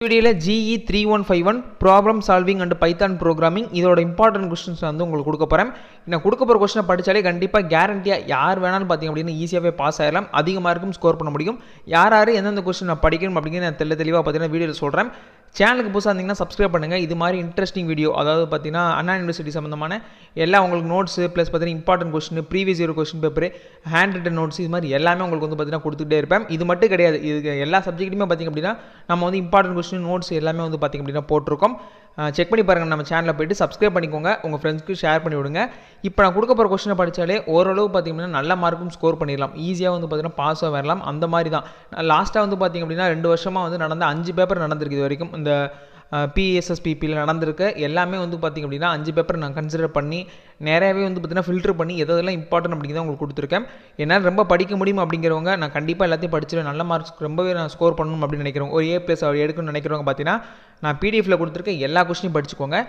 வீடியோல GE 3151 problem solving and Python programming இதோட important questions வந்து உங்களுக்கு கொடுக்க போறேன். நான் கொடுக்க போற क्वेश्चन படிச்சாலே கண்டிப்பா கேரண்டியா யார் வேணாலும் பாத்தீங்க அப்படினா ஈஸியாவே பாஸ் ஆயிரலாம். அதிக மார்க்கும் ஸ்கோர் பண்ண முடியும். யார் எந்தெந்த क्वेश्चन நான் படிக்கணும் அப்படிங்கறது நான் தெளிவா பாத்தீங்கன்னா வீடியோல சொல்றேன். சேனலுக்கு புதுசா இருந்தீங்கன்னா சப்ஸ்கிரைப் பண்ணுங்க. இது மாதிரி இன்ட்ரஸ்டிங் வீடியோ அதாவது பாத்தீங்கன்னா அண்ணா யுனிவர்சிட்டி சம்பந்தமான எல்லா உங்களுக்கு நோட்ஸ் ப்ளஸ் பாத்தீங்கன்னா important question previous year question paper hand return notes இது மாதிரி எல்லாமே உங்களுக்கு வந்து பாத்தீங்கன்னா கொடுத்துட்டே இருப்பேன். இது மட்டும் கிடையாது. இது எல்லா சப்ஜெக்ட்டுமே பாத்தீங்க அப்படினா நம்ம வந்து இம்பார்ட்டன்ட் क्वेश्चन நோட்ஸ் எல்லாமே வந்து பாத்தீங்க அப்படினா போட்டுருக்கோம். செக் பண்ணி பாருங்க. நம்ம சேனலை போய்ட்டு சப்ஸ்கிரைப் பண்ணிக்கோங்க. உங்கள் ஃப்ரெண்ட்ஸ்க்கு ஷேர் பண்ணி விடுங்க. இப்போ நான் கொடுக்க போகிற क्वेश्चन படித்தாலே ஓரளவு பார்த்தீங்கன்னா நல்ல மார்க்கும் ஸ்கோர் பண்ணிடலாம். ஈஸியாக வந்து பார்த்தீங்கன்னா பாஸாக வரலாம். அந்த மாதிரி தான் லாஸ்ட்டாக வந்து பார்த்தீங்க அப்படின்னா 2 வருஷமாக வந்து நடந்த 5 பேப்பர் நடந்திருக்கு இது வரைக்கும். இந்த PSSPPயில் நடந்திருக்க எல்லாமே வந்து பார்த்திங்க அப்படின்னா 5 பேப்பர் நான் கன்சிடர் பண்ணி நிறையவே வந்து பார்த்தீங்கன்னா ஃபில்டர் பண்ணி எதெல்லாம் இம்பார்ட்டன்ட் அப்படிங்கிறத உங்களுக்கு கொடுத்துருக்கேன். என்னால் ரொம்ப படிக்க முடியும் அப்படிங்கிறவங்க நான் கண்டிப்பாக எல்லாத்தையும் படிச்சுட்டு நல்ல மார்க்ஸ் ரொம்பவே நான் ஸ்கோர் பண்ணணும் அப்படின்னு நினைக்கிறவங்க ஒரு A+ எடுக்கணும்னு நினைக்கிறவங்க பார்த்தீங்கன்னா நான் PDFல கொடுத்துருக்க எல்லா கொஸ்டினையும் படிச்சுக்கோங்க.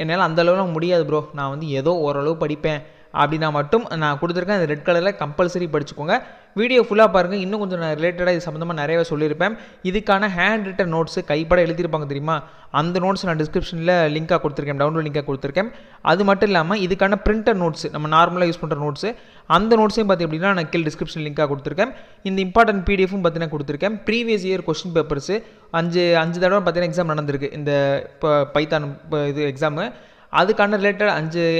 என்னால் அந்த அளவுலாம் முடியாது ப்ரோ, நான் வந்து ஏதோ ஓரளவு படிப்பேன் அப்படின்னா மட்டும் நான் கொடுத்துருக்கேன். அந்த ரெட் கலரில் கம்பல்சரி படிச்சுக்கோங்க. வீடியோ ஃபுல்லாக பாருங்கள். இன்னும் கொஞ்சம் நான் ரிலேட்டடாக இது சம்மந்தமாக நிறையவே சொல்லியிருப்பேன். இதுக்கான ஹேண்ட் ரிட்டன் நோட்ஸு கைப்பட எழுதியிருப்பாங்க தெரியுமா, அந்த நோட்ஸ் நான் டிஸ்கிரிப்ஷனில் லிங்காக கொடுத்துருக்கேன், டவுன்லோட் லிங்காக கொடுத்துருக்கேன். அது மட்டும் இல்லாமல் இதுக்கான பிரிண்டர் நோட்ஸ் நம்ம நார்மலாக யூஸ் பண்ணுற நோட்ஸு அந்த நோட்ஸையும் பார்த்தி அப்படின்னா நான் கீழே டிஸ்கிரிப்ஷன் லிங்காக கொடுத்துருக்கேன். இந்த இம்பார்ட்டன்ட் PDF-ம் பார்த்தீங்கன்னா கொடுத்துருக்கேன். ப்ரீவியஸ் இயர் கொஸ்டின் பேப்பர்ஸு 5 தடவை பார்த்தீங்கன்னா எக்ஸாம் நடந்திருக்கு. இந்த இப்போ பைத்தான் இது எக்ஸாமு அதுக்கான ரிலேட்டட்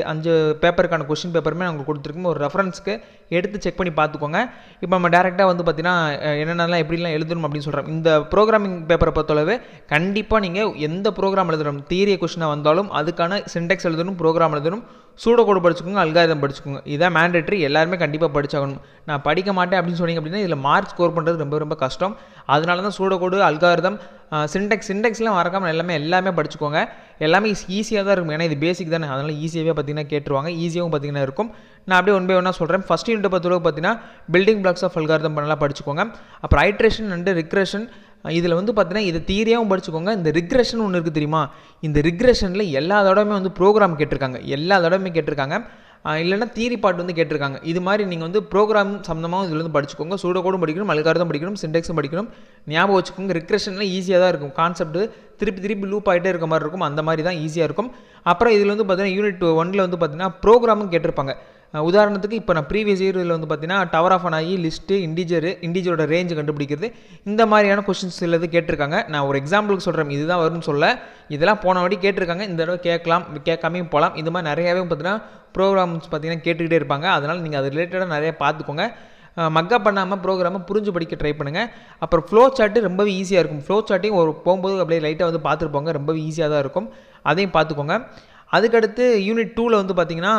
5 பேப்பருக்கான கொஸ்டின் பேப்பருமே நான் உங்களுக்கு கொடுத்துருக்கோம். ஒரு ரெஃபரன்ஸ்க்கு எடுத்து செக் பண்ணி பார்த்துக்கோங்க. இப்போ நம்ம டேரெக்டாக வந்து பார்த்தீங்கன்னா என்னென்னலாம் எப்படிலாம் எழுதணும் அப்படின்னு சொல்கிறோம். இந்த ப்ரோக்ராமிங் பேப்பரை பொறுத்தளவு கண்டிப்பாக நீங்கள் எந்த ப்ரோக்ராம் எழுதணும் தியரி கொஸ்டினாக வந்தாலும் அதுக்கான சின்டெக்ஸ் எழுதணும், ப்ரோக்ராம் எழுதணும், சூடோ கோடு படிச்சுக்கோங்க, அல்காரிதம் படிச்சுக்கோங்க. இதான் மேண்டேட்ரி, எல்லாருமே கண்டிப்பாக படிச்சாகணும். நான் படிக்க மாட்டேன் அப்படின்னு சொன்னீங்க அப்படின்னா இதில் மார்க் ஸ்கோர் பண்ணுறது ரொம்ப ரொம்ப கஷ்டம். அதனால தான் சூடோ கோடு, அல்காரிதம், சின்டெக்ஸ்லாம் மறக்காமல் எல்லாமே படிச்சுக்கோங்க. எல்லாமே ஈஸியாக தான் இருக்கும். ஏன்னா இது பேசிக் தானே, அதனால் ஈஸியாகவே பார்த்தீங்கன்னா கேட்டுருவாங்க. ஈஸியாகவும் பார்த்தீங்கன்னா இருக்கும். நான் அப்படியே ஒன் பை ஒன்னாக சொல்கிறேன். ஃபஸ்ட் யூனிட் பொறுத்தளவு பார்த்தீங்கன்னா பில்டிங் பிளாக்ஸ் ஆஃப் அல்காரிதம் நல்லா படிச்சுக்கோங்க. அப்புறம் ஐட்ரேஷன் அண்ட் ரிக்ரெஷன் இதில் வந்து பார்த்தீங்கன்னா இது தியரியாகவும் படிச்சுக்கோங்க. இந்த ரிக்ரெஷன் ஒன்று இருக்குது தெரியுமா, இந்த ரிக்ரெஷனில் எல்லா தடவையுமே வந்து ப்ரோக்ராம் கேட்டிருக்காங்க, எல்லா தடவையுமே கேட்டிருக்காங்க. இல்லைனா தியரி பார்ட் வந்து கேட்டிருக்காங்க. இது மாதிரி நீங்கள் வந்து ப்ரோக்ராம் சம்மந்தமாக இதில் வந்து படிச்சுக்கோங்க. சூடோ கோடும் படிக்கணும், அல்காரிதம் படிக்கணும், சின்டெக்ஸும் படிக்கணும். ஞாபகம் வச்சுக்கோங்க. ரிக்ரெஷனில் ஈஸியாக தான் இருக்கும். கான்செப்ட் திருப்பி லூப் ஆகிட்டே இருக்க மாதிரி இருக்கும். அந்த மாதிரி தான் ஈஸியாக இருக்கும். அப்புறம் இதில் வந்து பார்த்தீங்கன்னா யூனிட் 1ல் வந்து பார்த்தீங்கன்னா ப்ரோக்ராமும் கேட்டிருப்பாங்க. உதாரணத்துக்கு இப்போ நான் ப்ரீவியஸ் இயரில் வந்து பார்த்தீங்கன்னா டவர் ஆஃப் ஆகி லிஸ்ட்டு இண்டிஜரோட ரேஞ்சு கண்டுபிடிக்கிறது இந்த மாதிரியான கொஸ்டின்ஸ் சிலது கேட்டிருக்காங்க. நான் ஒரு எக்ஸாம்பிளுக்கு சொல்கிறேன், இதுதான் வரும்னு சொல்ல. இதெல்லாம் போன வாட்டி கேட்டிருக்காங்க, இந்த தடவை கேட்காமையும் போகலாம். இது மாதிரி நிறையாவே பார்த்தீங்கன்னா ப்ரோக்ராம்ஸ் பார்த்தீங்கன்னா கேட்டுக்கிட்டே இருப்பாங்க. அதனால் நீங்கள் அது ரிலேட்டடாக நிறைய பார்த்துக்கோங்க. மக்கப் பண்ணாமல் ப்ரோக்ராமை புரிஞ்சு படிக்க ட்ரை பண்ணுங்கள். அப்புறம் ஃப்ளோ சார்ட்டு ரொம்பவே ஈஸியாக இருக்கும். ஃப்ளோ சார்ட்டையும் ஒரு போகும்போது அப்படியே லைட்டாக வந்து பார்த்துருப்போங்க, ரொம்பவே ஈஸியாக தான் இருக்கும். அதையும் பார்த்துக்கோங்க. அதுக்கடுத்து யூனிட் 2ல் வந்து பார்த்தீங்கன்னா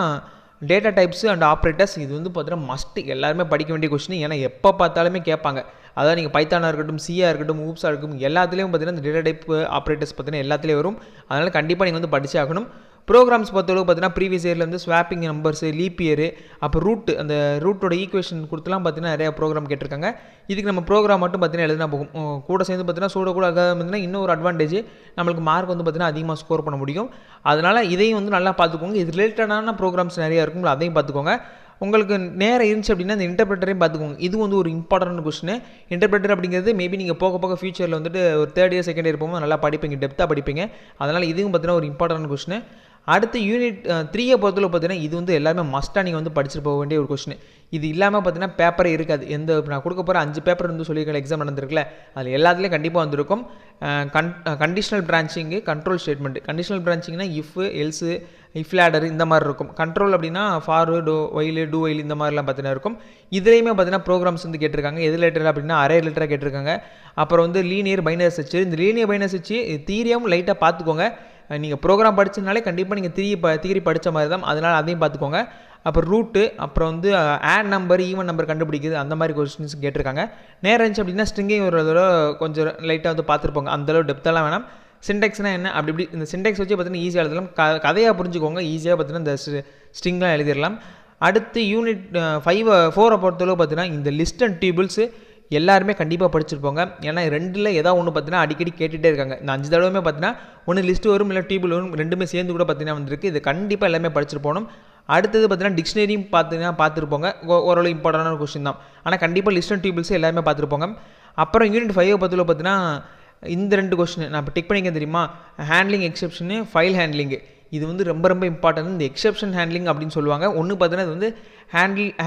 டேட்டா டைப்ஸ் அண்ட் ஆப்ரேட்டர்ஸ் இது வந்து பார்த்தீங்கன்னா மஸ்ட்டு எல்லாருமே படிக்க வேண்டிய கொஸ்டின். ஏன்னா எப்போ பார்த்தாலுமே கேட்பாங்க. அதாவது நீங்கள் பைத்தானாக இருக்கட்டும், சியாக இருக்கட்டும், ஊப்ஸாக இருக்கட்டும், எல்லாத்துலேயும் பார்த்தீங்கன்னா இந்த டேட்டா டைப் ஆப்ரேட்டர்ஸ் பார்த்தீங்கன்னா எல்லாத்துலேயும் வரும். அதனால் கண்டிப்பாக நீங்கள் வந்து படிச்சே ஆகணும். ப்ரோக்ராம்ஸ் பொறுத்தளவு பார்த்தீங்கன்னா ப்ரீவியஸ் இயரில் வந்து ஸ்வாப்பிங் நம்பர்ஸு, லீப் இயரு, அப்புறம் அந்த ரூட்டோட ஈக்குவேஷன் கொடுத்துலாம் பார்த்தீங்கன்னா நிறையா ப்ரோக்ராம் கேட்டிருக்காங்க. இதுக்கு நம்ம ப்ரோக்ராம் மட்டும் பார்த்தீங்கன்னா எழுதினா போகும். கூட சேர்ந்து பார்த்தீங்கன்னா சூட கூட பார்த்தீங்கன்னா இன்னும் ஒரு அட்வான்டேஜ், நம்மளுக்கு மார்க் வந்து பார்த்தீங்கன்னா அதிகமாக ஸ்கோர் பண்ண முடியும். அதனால் இதையும் வந்து நல்லா பார்த்துக்கோங்க. இது ரிலேட்டடான ப்ரோக்ராம்ஸ் நிறையா இருக்கும், அதையும் பார்த்துக்கோங்க. உங்களுக்கு நேரம் இருந்துச்சு அப்படின்னா இந்த இன்டர்பிரேட்டரையும் பார்த்துக்கோங்க. இது வந்து ஒரு இம்பார்ட்டன்ட் கொஸ்டின். இன்டர்பிரேட்டர் அப்படிங்கிறது மேபி நீங்கள் போக ஃபியூச்சரில் வந்துட்டு ஒரு 3rd இயர் 2nd இயர் போகும்போது நல்லா படிப்பீங்க, டெப்த்தாக படிப்பீங்க. அதனால் இதுவும் பார்த்தீங்கன்னா ஒரு இம்பார்ட்டன்ட் கொஸ்டின். அடுத்து யூனிட் 3 பொறுத்தளவு பார்த்தீங்கன்னா இது வந்து எல்லாருமே மஸ்ட்டாக நீங்கள் வந்து படிச்சுட்டு போக வேண்டிய ஒரு கொஸ்டின். இது இல்லாமல் பார்த்தீங்கன்னா பேப்பரே இருக்காது. நான் கொடுக்க போகிற 5 பேப்பர் வந்து சொல்லியிருக்கேன் எக்ஸாம் நடந்திருக்குல்ல, அதில் எல்லாத்துலேயும் கண்டிப்பாக வந்திருக்கும். Conditional branching, control statement. Conditional பிரான்ச்சிங்னா இஃப், எல்ஸு, இஃப் லேடர் இந்த மாதிரி இருக்கும். கண்ட்ரோல் அப்படின்னா ஃபார், டூ வைல் இந்த மாதிரிலாம் பார்த்தீங்கன்னா இருக்கும். இதுலேயுமே பார்த்தீங்கன்னா ப்ரோக்ராம்ஸ் வந்து கேட்டிருக்காங்க. எது ரிலேட்டட் அப்படின்னா அரே ரிலேட்டடாக கேட்டிருக்காங்க. அப்புறம் வந்து லீனியர் பைனரி சர்ச். இந்த லீனியர் பைனரி சர்ச் தியரியாவும் லைட்டாக பார்த்துக்கோங்க. நீங்கள் ப்ரோக்ராம் படிச்சதுனாலே கண்டிப்பாக நீங்கள் தியரி படித்த மாதிரி தான், அதனால் அதையும் பார்த்துக்கோங்க. அப்புறம் ரூட்டு, அப்புறம் வந்து ஆட் நம்பர், ஈவன் நம்பர் கண்டுபிடிக்குது, அந்த மாதிரி கொஸ்டின்ஸ் கேட்டிருக்காங்க. நேரம் இருந்துச்சு அப்படின்னா ஸ்ட்ரிங்கையும் ஒரு தடவை கொஞ்சம் லைட்டாக வந்து பார்த்துருப்போங்க. அந்தளவு டெப்த்தெல்லாம் வேணாம். சின்டெக்ஸ்னால் என்ன இப்படி இந்த சின்டெக்ஸ் வச்சு பார்த்தீங்கன்னா ஈஸியாக எழுதலாம். கதையாக புரிஞ்சுக்கோங்க. ஈஸியாக பார்த்தீங்கன்னா இந்த ஸ்ட்ரிங்லாம் எழுதிடலாம். அடுத்து யூனிட் 4 பொறுத்தளவு பார்த்தீங்கன்னா இந்த லிஸ்ட் அண்ட் டேபிள்ஸு எல்லாருமே கண்டிப்பாக படிச்சிருப்போங்க. ஏன்னா 2ல் ஏதாவது ஒன்று பார்த்தீங்கன்னா அடிக்கடி கேட்டுகிட்டே இருக்காங்க. இந்த 5 தடவையுமே பார்த்தீங்கன்னா ஒன்று லிஸ்ட்டு வரும், இல்லை டேபிள் வரும், ரெண்டுமே சேர்ந்து கூட பார்த்தீங்கன்னா வந்திருக்கு. இது கண்டிப்பாக எல்லாமே படிச்சுட்டு போகணும். அடுத்தது பார்த்தீங்கன்னா டிக்ஷனரியும் பார்த்துருப்போங்க. ஓரளவு இம்பார்ட்டண்டான கொஸ்டின் தான். ஆனால் கண்டிப்பாக லிஸ்ட் அண்ட் டேபிள்ஸ் எல்லாமே பார்த்துருப்போங்க. அப்புறம் யூனிட் 5 பொறுத்தளவு பார்த்தீங்கன்னா இந்த 2 கொஸ்டின் நான் இப்போ டிக் பண்ணிக்க தெரியுமா, ஹேண்ட்லிங் எக்ஸெப்ஷனு, ஃபைல் ஹேண்ட்லிங்கு. இது வந்து ரொம்ப ரொம்ப இம்பார்ட்டன்ட். இந்த எக்ஸெப்ஷன் ஹேண்ட்லிங் அப்படின்னு சொல்லுவாங்க. ஒன்று பார்த்தீங்கன்னா இது வந்து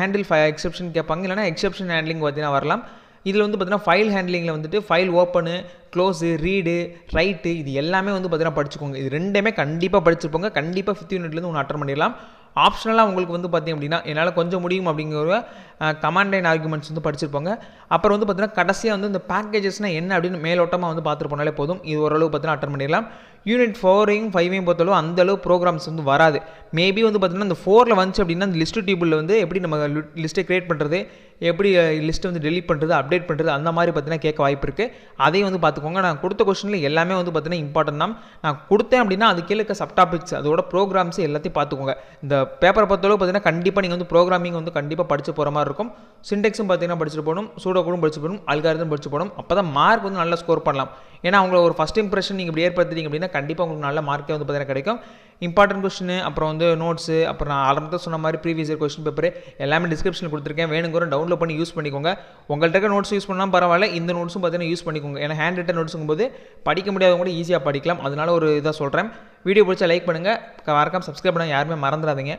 ஹேண்டில் எக்ஸெப்ஷன் கேட்பாங்க, இல்லைனா எக்ஸெப்ஷன் ஹேண்ட்லிங் பார்த்தீங்கன்னா வரலாம். இதில் வந்து பார்த்தீங்கன்னா ஃபைல் ஹேண்ட்லிங்கில் வந்துட்டு file open, close, read, right இது எல்லாமே வந்து பார்த்தீங்கன்னா படிச்சுக்கோங்க. இது ரெண்டுமே கண்டிப்பாக படிச்சுப்போங்க. கண்டிப்பாக 5th யூனிட்லேருந்து ஒன்று அட்டன் பண்ணிடலாம். ஆப்ஷனலாக உங்களுக்கு வந்து பார்த்திங்க அப்படின்னா என்னால் கொஞ்சம் முடியும் அப்படிங்கிற கமாண்ட் லைன் ஆர்குமெண்ட்ஸ் வந்து படிச்சிருப்பாங்க. அப்புறம் வந்து பார்த்தீங்கன்னா கடைசியாக வந்து இந்த பேக்கேஜஸ்னால் என்ன அப்படின்னு மேலோட்டமாக வந்து பார்த்துட்டு போனாலே போதும். இது ஓரளவு பார்த்தீங்கன்னா அட்டன் பண்ணிடலாம். யூனிட் 4ஐயும் 5ஐயும் பொறுத்தளவு அந்தளவு ப்ரோக்ராம்ஸ் வந்து வராது. மேபி வந்து பார்த்தீங்கன்னா இந்த 4ல் வந்துச்சு அப்படின்னா இந்த லிஸ்ட் டேபிளில் வந்து எப்படி நம்ம லிஸ்ட்டை க்ரியேட் பண்ணுறது, எப்படி லிஸ்ட்டை வந்து டெலீட் பண்ணுறது, அப்டேட் பண்ணுறது அந்த மாதிரி பார்த்தீங்கன்னா கேட்க வாய்ப்பு இருக்குது. அதையும் வந்து பார்த்துக்கோங்க. நான் கொடுத்த கொஸ்டினில் எல்லாமே வந்து பார்த்தீங்கன்னா இம்பார்ட்டன்ட் தான். நான் கொடுத்தேன் அப்படின்னா அது கீழே இருக்க சப்டாபிக்ஸ் அதோட ப்ரோக்ராம்ஸ் எல்லாத்தையும் பார்த்துக்கோங்க. இந்த பேப்பரை பொறுத்தளவு பார்த்தீங்கன்னா கண்டிப்பாக நீங்கள் வந்து ப்ரோக்ராமிங் வந்து கண்டிப்பாக படித்து போகிற மாதிரி இருக்கும். சின்டெக்ஸும் பார்த்தீங்கன்னா படிச்சுட்டு போகணும், சூடோகோடும் படிச்சு போகணும், அல்காரிதம் படிச்சு போகணும். அப்போ தான் மார்க் வந்து நல்லா ஸ்கோர் பண்ணலாம். ஏன்னா அவங்கள ஒரு ஃபஸ்ட் இம்ப்ரெஷன் நீங்கள் இப்படி ஏற்படுத்திட்டீங்க அப்படின்னா கண்டிப்பாக உங்களுக்கு நல்ல மார்க்கே வந்து பார்த்தீங்கன்னா கிடைக்கும். இம்பார்ட்டன்ட் கொஸ்டின், அப்புறம் வந்து நோட்ஸு, அப்புறம் நான் ஆரம்பத்தில் சொன்ன மாதிரி ப்ரீவியஸ் இயர் கொஸ்டின் பேப்பர் எல்லாமே டிஸ்கிரிப்ஷனில் கொடுத்துருக்கேன். வேணுங்கிற டவுன்லோட் பண்ணி யூஸ் பண்ணிக்கோங்க. உங்கள்கிட்ட இருக்க நோட்ஸ் யூஸ் பண்ணால் பரவாயில்ல, இந்த நோட்ஸும் பார்த்தீங்கன்னா யூஸ் பண்ணிக்கோங்க. ஏன்னா ஹேண்ட் ரிட்டன் நோட்ஸுங்கும் போது படிக்க முடியாதவங்க கூட ஈஸியாக படிக்கலாம். அதனால ஒரு இதாக சொல்கிறேன். வீடியோ பிடிச்சா லைக் பண்ணுங்கள், மறக்காம சப்ஸ்கிரைப் பண்ண யாருமே மறந்துடாதீங்க.